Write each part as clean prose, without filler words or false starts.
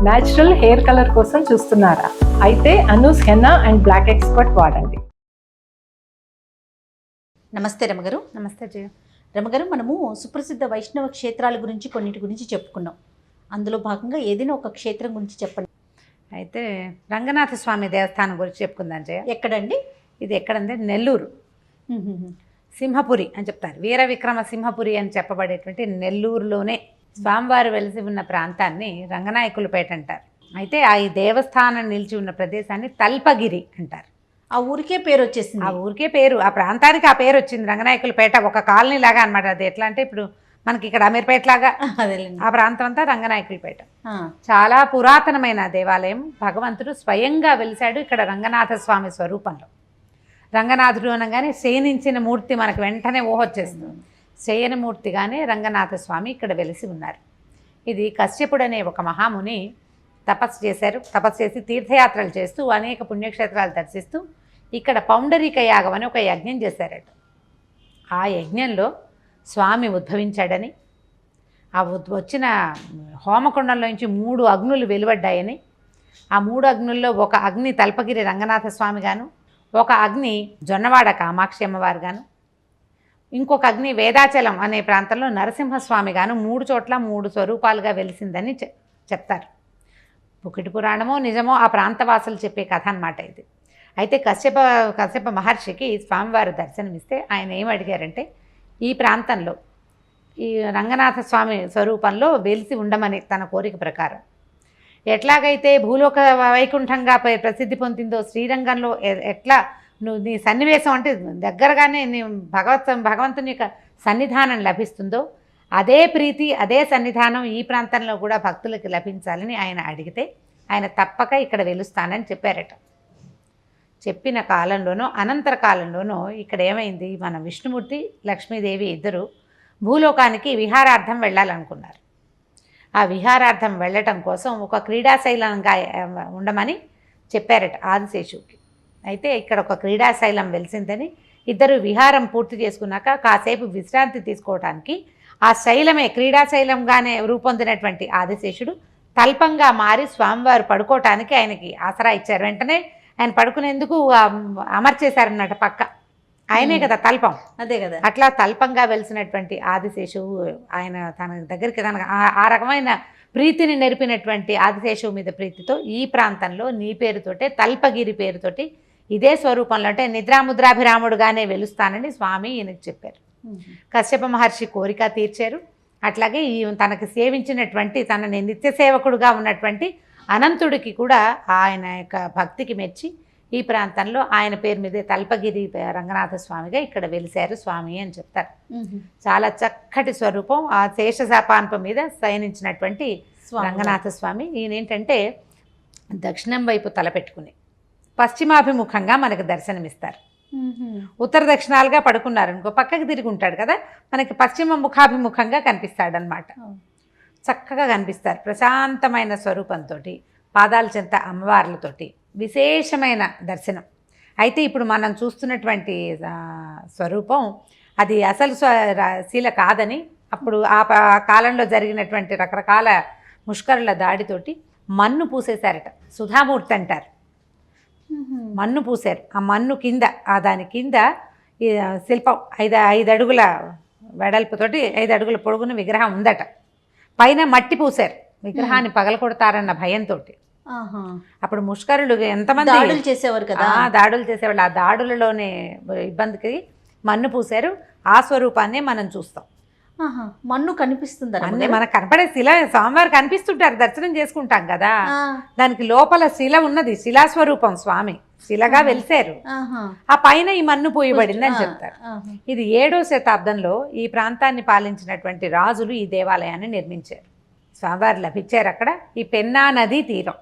Natural hair colour కోసం చూస్తున్నారా? అయితే Anoo's henna and black expert వాడండి. నమస్తే రమగారు. నమస్తే జయ. రమగారు, మనము సుప్రసిద్ధ వైష్ణవ క్షేత్రాల గురించి కొన్నిటి గురించి చెప్పుకున్నాం. అందులో భాగంగా ఏదైనా ఒక క్షేత్రం గురించి చెప్పండి. అయితే రంగనాథ స్వామి దేవస్థానం గురించి చెప్పుకుందాం జయ. ఎక్కడండి ఇది? ఎక్కడంటే నెల్లూరు సింహపురి అని చెప్తారు. వీర విక్రమ సింహపురి అని చెప్పబడేటువంటి నెల్లూరులోనే స్వామివారు వెలిసి ఉన్న ప్రాంతాన్ని రంగనాయకులపేట అంటారు. అయితే ఈ దేవస్థానం నిలిచి ఉన్న ప్రదేశాన్ని తల్పగిరి అంటారు. ఆ ఊరికే పేరు వచ్చేసింది. ఆ ఊరికే పేరు, ఆ ప్రాంతానికి ఆ పేరు వచ్చింది రంగనాయకులపేట. ఒక కాలనీ లాగా అనమాట. అది ఎట్లా అంటే ఇప్పుడు మనకి ఇక్కడ అమీర్పేట లాగా ఆ ప్రాంతం అంతా రంగనాయకులపేట. చాలా పురాతనమైన దేవాలయం. భగవంతుడు స్వయంగా వెలిశాడు ఇక్కడ రంగనాథ స్వామి స్వరూపంలో. రంగనాథుడు అనగానే శయనించిన మూర్తి మనకు వెంటనే ఊహొచ్చేస్తుంది. శయనమూర్తిగానే రంగనాథ స్వామి ఇక్కడ వెలిసి ఉన్నారు. ఇది కశ్యపుడు అనే ఒక మహాముని తపస్సు చేశారు. తపస్సు చేసి తీర్థయాత్రలు చేస్తూ అనేక పుణ్యక్షేత్రాలు దర్శిస్తూ ఇక్కడ పౌండరీక యాగం అని ఒక యజ్ఞం చేశారట. ఆ యజ్ఞంలో స్వామి ఉద్భవించాడని, ఆ వచ్చిన హోమకుండంలోంచి 3 అగ్నులు వెలువడ్డాయని, ఆ 3 అగ్నుల్లో ఒక అగ్ని తల్పగిరి రంగనాథ స్వామి గాను, ఒక అగ్ని జొన్నవాడ కామాక్షి అమ్మవారు గాను, ఇంకొక అగ్ని వేదాచలం అనే ప్రాంతంలో నరసింహస్వామి గాను 3 చోట్ల 3 స్వరూపాలుగా వెలిసిందని చెప్తారు. పుకిటి పురాణమో నిజమో ఆ ప్రాంతవాసులు చెప్పే కథ అన్నమాట ఇది. అయితే కశ్యప మహర్షికి స్వామివారు దర్శనమిస్తే ఆయన ఏం అడిగారంటే, ఈ ప్రాంతంలో ఈ రంగనాథ స్వామి స్వరూపంలో వెలిసి ఉండమని తన కోరిక ప్రకారం. ఎట్లాగైతే భూలోక వైకుంఠంగా ప్రసిద్ధి పొందిందో శ్రీరంగంలో ఎట్లా నువ్వు నీ సన్నివేశం అంటే దగ్గరగానే నీ భగవంతుని యొక్క సన్నిధానం లభిస్తుందో, అదే ప్రీతి అదే సన్నిధానం ఈ ప్రాంతంలో కూడా భక్తులకి లభించాలని ఆయన అడిగితే ఆయన తప్పక ఇక్కడ వెలుస్తానని చెప్పారట. చెప్పిన కాలంలోనో అనంతర కాలంలోనో ఇక్కడ ఏమైంది, మన విష్ణుమూర్తి లక్ష్మీదేవి ఇద్దరు భూలోకానికి విహారార్థం వెళ్ళాలనుకున్నారు. ఆ విహారార్థం వెళ్ళటం కోసం ఒక క్రీడాశైలంగా ఉండమని చెప్పారట ఆదిశేషుడికి. అయితే ఇక్కడ ఒక క్రీడాశైలం వెలిసిందని ఇద్దరు విహారం పూర్తి చేసుకున్నాక కాసేపు విశ్రాంతి తీసుకోవడానికి ఆ శైలమే క్రీడాశైలంగానే రూపొందినటువంటి ఆదిశేషుడు తల్పంగా మారి స్వామివారు పడుకోవటానికి ఆయనకి ఆసరా ఇచ్చారు. వెంటనే ఆయన పడుకునేందుకు అమర్చేశారన్నమాట పక్క. ఆయనే కదా తల్పం. అదే కదా. అట్లా తల్పంగా వెలిసినటువంటి ఆదిశేషువు ఆయన తన దగ్గరికి ఆ రకమైన ప్రీతిని నెరిపినటువంటి ఆదిశేషువు మీద ప్రీతితో ఈ ప్రాంతంలో నీ పేరుతోటే తల్పగిరి పేరుతోటి ఇదే స్వరూపంలో అంటే నిద్రాముద్రాభిరాముడుగానే వెలుస్తానని స్వామి ఈయనకు చెప్పారు. కశ్యప మహర్షి కోరిక తీర్చారు. అట్లాగే ఈ తనకు సేవించినటువంటి తనని నిత్య సేవకుడుగా ఉన్నటువంటి అనంతుడికి కూడా ఆయన యొక్క భక్తికి మెచ్చి ఈ ప్రాంతంలో ఆయన పేరు మీదే తల్పగిరి రంగనాథ స్వామిగా ఇక్కడ వెలిశారు స్వామి అని చెప్తారు. చాలా చక్కటి స్వరూపం. ఆ శేషశాపాన్ప మీద శయనించినటువంటి రంగనాథ స్వామి. ఈయనేంటంటే దక్షిణం వైపు తలపెట్టుకుని పశ్చిమాభిముఖంగా మనకు దర్శనమిస్తారు. ఉత్తర దక్షిణాలుగా పడుకున్నారు అనుకో, పక్కకి తిరిగి ఉంటాడు కదా, మనకి పశ్చిమ ముఖాభిముఖంగా కనిపిస్తాడనమాట. చక్కగా కనిపిస్తారు. ప్రశాంతమైన స్వరూపంతో పాదాల చెంత అమ్మవార్లతోటి విశేషమైన దర్శనం. అయితే ఇప్పుడు మనం చూస్తున్నటువంటి స్వరూపం అది అసలు శిల కాదని అప్పుడు ఆ కాలంలో జరిగినటువంటి రకరకాల ముష్కరుల దాడితోటి మన్ను పూసేశారట. సుధామూర్తి అంటారు. మన్ను పూసారు. ఆ మన్ను కింద దాని కింద ఈ శిల్పం 5 అడుగుల వెడల్పుతోటి 5 అడుగుల పొడుగున విగ్రహం ఉందట. పైన మట్టి పూసారు. విగ్రహాన్ని పగలకొడతారన్న భయంతో. అప్పుడు ముష్కరులు ఎంతమంది దాడులు చేసేవారు కదా, దాడులు చేసేవాళ్ళు. ఆ దాడులలోనే ఇబ్బందికి మన్ను పూసారు. ఆ స్వరూపాన్ని మనం చూస్తాం. మన్ను కనిపిస్తుంది అన్నీ మనకు కనపడే శిల స్వామివారు కనిపిస్తుంటారు, దర్శనం చేసుకుంటాం కదా. దానికి లోపల శిల ఉన్నది, శిలాస్వరూపం స్వామి శిలగా వెలిశారు. ఆ పైన ఈ మన్ను పోయబడింది అని చెప్తారు. ఇది 7వ శతాబ్దంలో ఈ ప్రాంతాన్ని పాలించినటువంటి రాజులు ఈ దేవాలయాన్ని నిర్మించారు. స్వామివారు లభించారు అక్కడ. ఈ పెన్నా నది తీరం,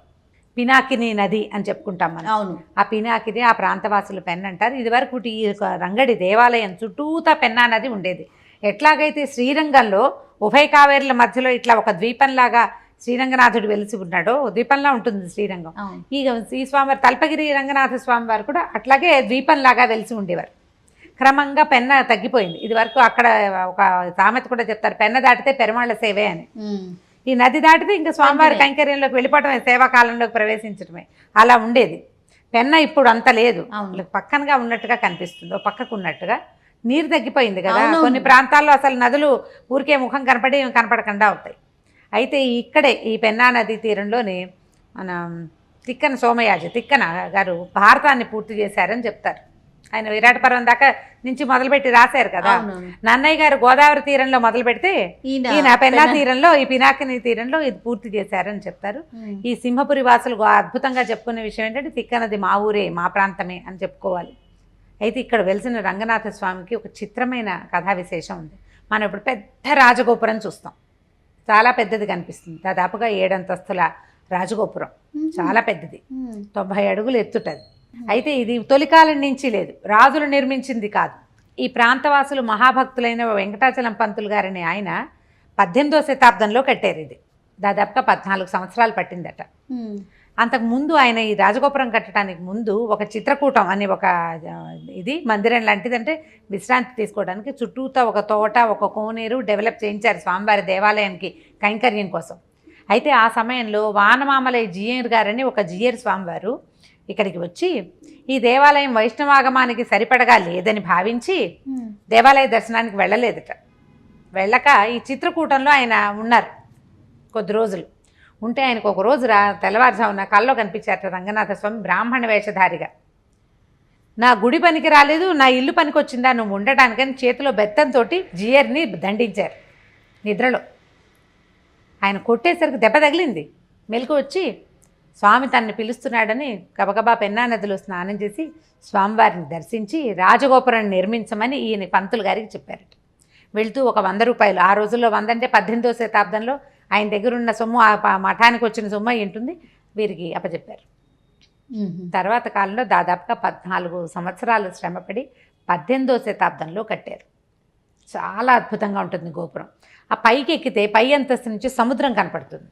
పినాకిని నది అని చెప్పుకుంటాం మనం. అవును, ఆ పినాకిని ఆ ప్రాంతవాసులు పెన్ అంటారు. ఇదివరకు ఈ రంగడి దేవాలయం చుట్టూతా పెన్నా నది ఉండేది. ఎట్లాగైతే శ్రీరంగంలో ఉభయ కావేరుల మధ్యలో ఇట్లా ఒక ద్వీపంలాగా శ్రీరంగనాథుడు వెలిసి ఉన్నాడో, ద్వీపంలా ఉంటుంది శ్రీరంగం. ఈ స్వామివారు తల్పగిరి రంగనాథ స్వామివారు కూడా అట్లాగే ద్వీపంలాగా వెలిసి ఉండేవారు. క్రమంగా పెన్న తగ్గిపోయింది. ఇది వరకు అక్కడ ఒక సామెత కూడా చెప్తారు, పెన్న దాటితే పెరుమాళ్ళ సేవే అని. ఈ నది దాటితే ఇంకా స్వామివారి కైంకర్యంలోకి వెళ్ళిపోవటమే, సేవాకాలంలోకి ప్రవేశించడమే. అలా ఉండేది. పెన్న ఇప్పుడు అంత లేదు, పక్కనగా ఉన్నట్టుగా కనిపిస్తుంది, ఓ పక్కకు ఉన్నట్టుగా. నీరు తగ్గిపోయింది కదా, కొన్ని ప్రాంతాల్లో అసలు నదులు ఊరికే ముఖం కనపడకుండా అవుతాయి. అయితే ఇక్కడే ఈ పెన్నా నదీ తీరంలోని మన తిక్కన సోమయాజి తిక్కన గారు భారతాన్ని పూర్తి చేశారని చెప్తారు. ఆయన విరాట పర్వం దాకా నుంచి మొదలుపెట్టి రాశారు కదా. నన్నయ్య గారు గోదావరి తీరంలో మొదలు పెడితే ఈయన పెన్నా తీరంలో, ఈ పినాకిని తీరంలో ఇది పూర్తి చేశారని చెప్తారు. ఈ సింహపురి వాసులు అద్భుతంగా చెప్పుకునే విషయం ఏంటంటే తిక్కనది మా ఊరే, మా ప్రాంతమే అని చెప్పుకోవాలి. అయితే ఇక్కడ వెలిసిన రంగనాథ స్వామికి ఒక చిత్రమైన కథా విశేషం ఉంది. మనం ఇప్పుడు పెద్ద రాజగోపురం చూస్తాం, చాలా పెద్దది కనిపిస్తుంది, దాదాపుగా 7 అంతస్తుల రాజగోపురం, చాలా పెద్దది, 90 అడుగులు ఎత్తుటది. అయితే ఇది తొలికాలం నుంచి లేదు, రాజులు నిర్మించింది కాదు. ఈ ప్రాంతవాసులు మహాభక్తులైన వెంకటాచలం పంతులు గారిని ఆయన 18వ శతాబ్దంలో కట్టారు. ఇది దాదాపుగా 14 సంవత్సరాలు పట్టిందట. అంతకు ముందు ఆయన ఈ రాజగోపురం కట్టడానికి ముందు ఒక చిత్రకూటం అనే ఒక ఇది మందిరం లాంటిది, అంటే విశ్రాంతి తీసుకోవడానికి చుట్టూతా ఒక తోట, ఒక కోనేరు డెవలప్ చేయించారు స్వామివారి దేవాలయానికి కైంకర్యం కోసం. అయితే ఆ సమయంలో వానమామలయ్య జియ్యర్ గారని ఒక జియ్యర్ స్వామివారు ఇక్కడికి వచ్చి ఈ దేవాలయం వైష్ణవాగమానికి సరిపడగా లేదని భావించి దేవాలయ దర్శనానికి వెళ్ళలేదట. వెళ్ళక ఈ చిత్రకూటంలో ఆయన ఉన్నారు కొద్ది రోజులు. ఉంటే ఆయనకు ఒక రోజు తెల్లవారుజామున కల్లో కనిపించారట రంగనాథ స్వామి బ్రాహ్మణ వేషధారిగా. నా గుడి పనికి రాలేదు, నా ఇల్లు పనికి వచ్చిందా నువ్వు ఉండటానికని చేతిలో బెత్తంతో జియర్ని దండించారు నిద్రలో. ఆయన కొట్టేసరికి దెబ్బ తగిలింది. మెలకు వచ్చి స్వామి తనని పిలుస్తున్నాడని గబగబా పెన్నా నదిలో స్నానం చేసి స్వామివారిని దర్శించి రాజగోపురాన్ని నిర్మించమని ఈయన పంతులు గారికి చెప్పారట. వెళ్తూ ఒక 100 రూపాయలు, ఆ రోజుల్లో 100 అంటే 18వ శతాబ్దంలో ఆయన దగ్గర ఉన్న సొమ్ము, ఆ మఠానికి వచ్చిన సొమ్ము ఉంటుంది, వీరికి అప్పచెప్పారు. తర్వాత కాలంలో దాదాపుగా 14 సంవత్సరాలు శ్రమపడి 18వ శతాబ్దంలో కట్టారు. చాలా అద్భుతంగా ఉంటుంది గోపురం. ఆ పైకి ఎక్కితే పై అంతస్తు నుంచి సముద్రం కనపడుతుంది.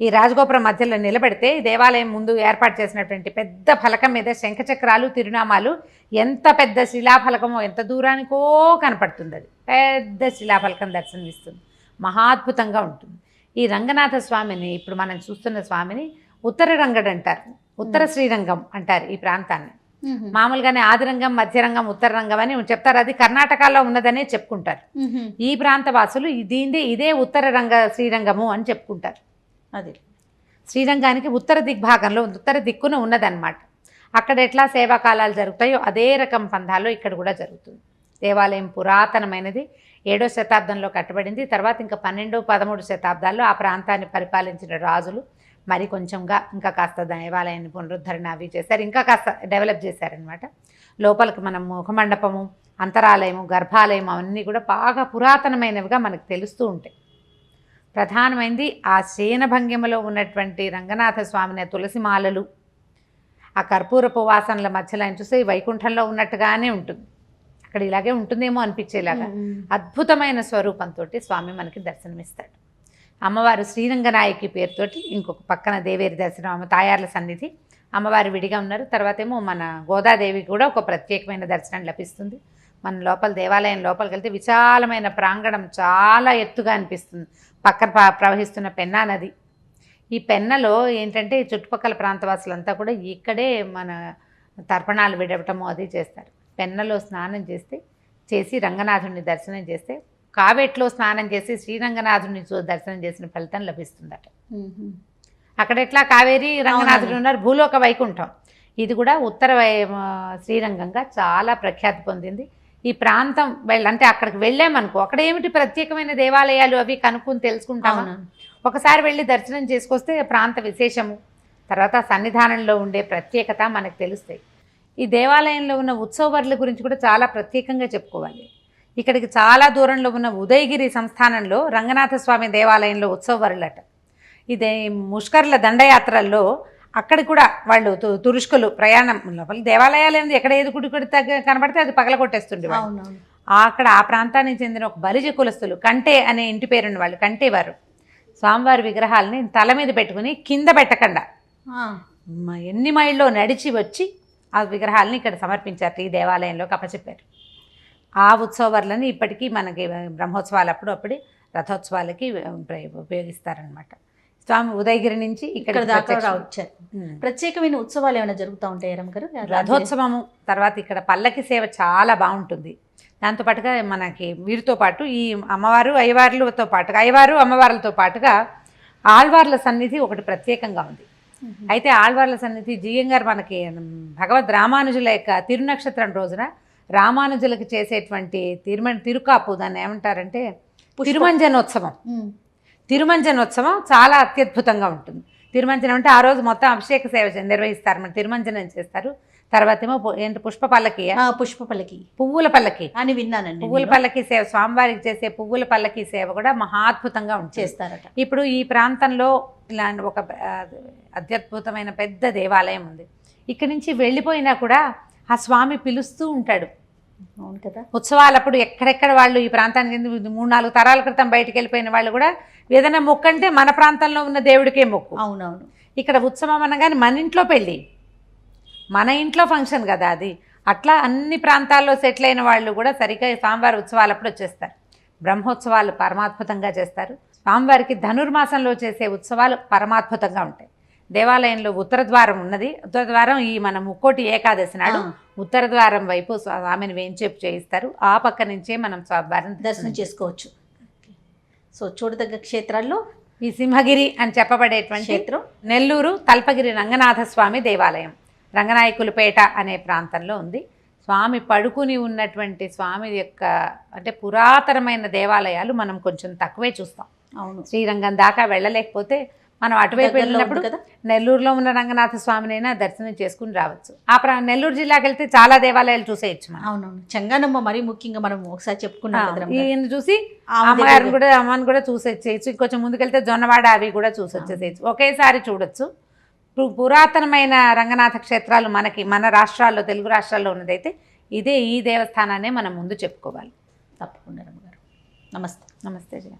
ఈ రాజగోపురం మధ్యలో నిలబెడితే దేవాలయం ముందు ఏర్పాటు చేసినటువంటి పెద్ద ఫలకం మీద శంఖచక్రాలు, తిరునామాలు, ఎంత పెద్ద శిలాఫలకమో ఎంత దూరానికో కనపడుతుంది. అది పెద్ద శిలాఫలకం దర్శనమిస్తుంది, మహాద్భుతంగా ఉంటుంది. ఈ రంగనాథ స్వామిని ఇప్పుడు మనం చూస్తున్న స్వామిని ఉత్తర రంగడు అంటారు, ఉత్తర శ్రీరంగం అంటారు ఈ ప్రాంతాన్ని. మామూలుగానే ఆదిరంగం, మధ్యరంగం, ఉత్తర రంగం అని చెప్తారు. అది కర్ణాటకలో ఉన్నదనే చెప్పుకుంటారు. ఈ ప్రాంత వాసులు ఇదే ఉత్తర శ్రీరంగము అని చెప్పుకుంటారు. అది శ్రీరంగానికి ఉత్తర దిగ్భాగంలో, ఉత్తర దిక్కున ఉన్నదన్నమాట. అక్కడ ఎట్లా సేవాకాలాలు జరుగుతాయో అదే రకం పంథాల్లో ఇక్కడ కూడా జరుగుతుంది. దేవాలయం పురాతనమైనది, 7వ శతాబ్దంలో కట్టబడింది. తర్వాత ఇంకా 12, 13 శతాబ్దాల్లో ఆ ప్రాంతాన్ని పరిపాలించిన రాజులు మరి కొంచెంగా ఇంకా కాస్త దేవాలయాన్ని పునరుద్ధరణ అవి చేశారు, ఇంకా కాస్త డెవలప్ చేశారనమాట. లోపలికి మనం ముఖమండపము, అంతరాలయము, గర్భాలయం అవన్నీ కూడా బాగా పురాతనమైనవిగా మనకు తెలుస్తూ ఉంటాయి. ప్రధానమైనది ఆ శయనభంగిమలో ఉన్నటువంటి రంగనాథ స్వామిని తులసిమాలలు, ఆ కర్పూరపు వాసనల మధ్యలో ఆయన చూస్తే వైకుంఠంలో ఉన్నట్టుగానే ఉంటుంది. అక్కడ ఇలాగే ఉంటుందేమో అనిపించేలాగా అద్భుతమైన స్వరూపంతో స్వామి మనకి దర్శనమిస్తాడు. అమ్మవారు శ్రీరంగనాయకి పేరుతోటి ఇంకొక పక్కన దేవేరి దర్శనం, అమ్మ తాయార్ల సన్నిధి, అమ్మవారు విడిగా ఉన్నారు. తర్వాత ఏమో మన గోదాదేవికి కూడా ఒక ప్రత్యేకమైన దర్శనం లభిస్తుంది. మన లోపల దేవాలయం లోపలికి వెళ్తే విశాలమైన ప్రాంగణం చాలా ఎత్తుగా అనిపిస్తుంది. పక్కన ప్రవహిస్తున్న పెన్నా నది. ఈ పెన్నలో ఏంటంటే చుట్టుపక్కల ప్రాంతవాసులంతా కూడా ఇక్కడే మన తర్పణాలు విడవటము అది చేస్తారు. పెన్నలో స్నానం చేసి రంగనాథుడిని దర్శనం చేస్తే, కావేట్లో స్నానం చేసి శ్రీరంగనాథుడిని దర్శనం చేసిన ఫలితం లభిస్తుందట. అక్కడ ఎట్లా కావేరి రంగనాథుడు ఉన్నారు, భూలోక వైకుంఠం. ఇది కూడా ఉత్తర శ్రీరంగంగా చాలా ప్రఖ్యాతి పొందింది. ఈ ప్రాంతం అంటే అక్కడికి వెళ్ళామనుకో, అక్కడ ఏమిటి ప్రత్యేకమైన దేవాలయాలు అవి కనుక్కొని తెలుసుకుంటాము. ఒకసారి వెళ్ళి దర్శనం చేసుకొస్తే ప్రాంత విశేషము, తర్వాత సన్నిధానంలో ఉండే ప్రత్యేకత మనకు తెలుస్తాయి. ఈ దేవాలయంలో ఉన్న ఉత్సవర్ల గురించి కూడా చాలా ప్రత్యేకంగా చెప్పుకోవాలి. ఇక్కడికి చాలా దూరంలో ఉన్న ఉదయగిరి సంస్థానంలో రంగనాథ స్వామి దేవాలయంలో ఉత్సవర్లట. ఇదే ముష్కర్ల దండయాత్రల్లో అక్కడ కూడా వాళ్ళు తురుష్కులు ప్రయాణం లోపల దేవాలయాలు ఏంది, ఎక్కడ ఏది గుడి కనబడితే అది పగలగొట్టేస్తుండేవాళ్ళు. అక్కడ ఆ ప్రాంతానికి చెందిన ఒక బలిజ కులస్తులు, కంటే అనే ఇంటి పేరున్న వాళ్ళు, కంటేవారు స్వామివారి విగ్రహాలని తల మీద పెట్టుకుని కింద పెట్టకుండా ఎన్ని మైళ్ళలో నడిచి వచ్చి ఆ విగ్రహాలని ఇక్కడ సమర్పించారు, ఈ దేవాలయంలోకి అప్పచెప్పారు. ఆ ఉత్సవాలని ఇప్పటికీ మనకి బ్రహ్మోత్సవాలు అప్పుడు రథోత్సవాలకి ఉపయోగిస్తారనమాట. స్వామి ఉదయగిరి నుంచి ఇక్కడ దాకా వచ్చారు. ప్రత్యేకమైన ఉత్సవాలు ఏమైనా జరుగుతూ ఉంటాయి రమ్మగారు? రథోత్సవము, తర్వాత ఇక్కడ పల్లకి సేవ చాలా బాగుంటుంది. దాంతోపాటుగా మనకి వీరితో పాటు ఈ అమ్మవారు అయ్యవార్లతో పాటుగా, అయ్యవారు అమ్మవార్లతో పాటుగా ఆళ్వార్ల సన్నిధి ఒకటి ప్రత్యేకంగా ఉంది. అయితే ఆళ్వార్ల సన్నిధి జీఎం గారు మనకి భగవద్ రామానుజుల యొక్క తిరునక్షత్రం రోజున రామానుజులకి చేసేటువంటి తిరుకాపు, దాన్ని ఏమంటారంటే తిరుమంజనోత్సవం. తిరుమంజనోత్సవం చాలా అత్యద్భుతంగా ఉంటుంది. తిరుమంజనం అంటే ఆ రోజు మొత్తం అభిషేక సేవ నిర్వహిస్తారు, మన తిరుమంజనం చేస్తారు. తర్వాత ఏమో ఏంటి పుష్ప పల్లకి, పువ్వుల పల్లకి అని విన్నానండి. పువ్వుల పల్లకి సేవ, స్వామివారికి చేసే పువ్వుల పల్లకి సేవ కూడా మహాద్భుతంగా చేస్తారట. ఇప్పుడు ఈ ప్రాంతంలో ఇలాంటి ఒక అత్యద్భుతమైన పెద్ద దేవాలయం ఉంది. ఇక్కడి నుంచి వెళ్ళిపోయినా కూడా ఆ స్వామి పిలుస్తూ ఉంటాడు. అవును కదా. ఉత్సవాలప్పుడు ఎక్కడెక్కడ వాళ్ళు ఈ ప్రాంతానికి 3-4 తరాల క్రితం బయటకు వెళ్ళిపోయిన వాళ్ళు కూడా ఏదైనా మొక్కు అంటే మన ప్రాంతంలో ఉన్న దేవుడికే మొక్కు. అవునవును. ఇక్కడ ఉత్సవం అనగానే మన ఇంట్లో పెళ్ళి, మన ఇంట్లో ఫంక్షన్ కదా అది. అట్లా అన్ని ప్రాంతాల్లో సెటిల్ అయిన వాళ్ళు కూడా సరిగ్గా స్వామివారి ఉత్సవాలప్పుడు వచ్చేస్తారు. బ్రహ్మోత్సవాలు పరమాద్భుతంగా చేస్తారు. స్వామివారికి ధనుర్మాసంలో చేసే ఉత్సవాలు పరమాద్భుతంగా ఉంటాయి. దేవాలయంలో ఉత్తర ద్వారం ఉన్నది. ఉత్తర ద్వారం ఈ మన ముక్కోటి ఏకాదశి నాడు ఉత్తర ద్వారం వైపు స్వామిని వేంచేపు చేయిస్తారు. ఆ పక్క నుంచే మనం స్వామివారిని దర్శనం చేసుకోవచ్చు. సో చూడదగ్గ క్షేత్రాల్లో ఈ సింహగిరి అని చెప్పబడేటువంటి క్షేత్రం నెల్లూరు తల్పగిరి రంగనాథ స్వామి దేవాలయం రంగనాయకులపేట అనే ప్రాంతంలో ఉంది. స్వామి పడుకుని ఉన్నటువంటి స్వామి యొక్క అంటే పురాతనమైన దేవాలయాలు మనం కొంచెం తక్కువే చూస్తాం. అవును. శ్రీరంగం దాకా వెళ్ళలేకపోతే మనం అటువైపు వెళ్ళినప్పుడు నెల్లూరులో ఉన్న రంగనాథ స్వామినైనా దర్శనం చేసుకుని రావచ్చు. నెల్లూరు జిల్లాకి వెళ్తే చాలా దేవాలయాలు చూసేయచ్చు. అవునవును. చెంగానమ్మ మరీ ముఖ్యంగా మనం ఒకసారి చెప్పుకున్నాం. ఈయన చూసి అమ్మని కూడా చూసేసేయచ్చు. ఇంకొంచెం ముందుకెళ్తే జొన్నవాడ అవి కూడా చూసొచ్చేసేయచ్చు. ఒకేసారి చూడొచ్చు. పురాతనమైన రంగనాథ క్షేత్రాలు మన రాష్ట్రాల్లో, తెలుగు రాష్ట్రాల్లో ఉన్నదైతే ఈ దేవస్థానాన్ని మనం ముందు చెప్పుకోవాలి. తప్పకుండా రమ్మగారు. నమస్తే. నమస్తే జయ.